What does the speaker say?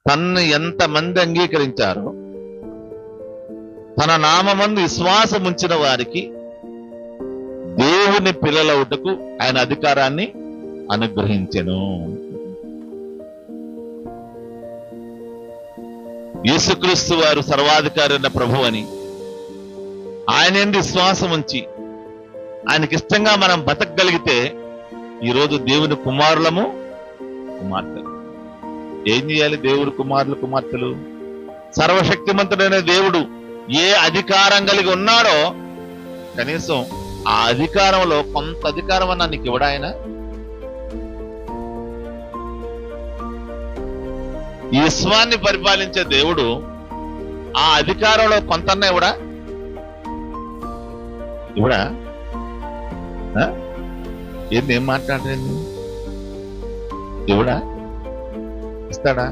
తన్ను ఎంతమంది అంగీకరించారో, తన నామమందు విశ్వాసం ఉంచిన వారికి దేవుని పిల్లలవుటకు ఆయన అధికారాన్ని అనుగ్రహించెను. యేసుక్రీస్తు వారు సర్వాధికారి అయిన ప్రభు అని, ఆయన యందు విశ్వాసం ఉంచి ఆయనకి ఇష్టంగా మనం బతకగలిగితే ఈరోజు దేవుని కుమారులము, కుమార్తెలు. ఏం చేయాలి దేవుడు కుమారులు, కుమార్తెలు? సర్వశక్తిమంతుడైన దేవుడు ఏ అధికారం కలిగి ఉన్నాడో కనీసం ఆ అధికారంలో కొంత అధికారం అన్నా నీకు ఇవ్వడా ఆయన? ఈ విశ్వాన్ని పరిపాలించే దేవుడు ఆ అధికారంలో కొంతన్నా ఇవ్వడా? ఇవ్వడా? ఏంది, ఏం మాట్లాడలేదు? ఇవ్వడా? ఇస్తాడా?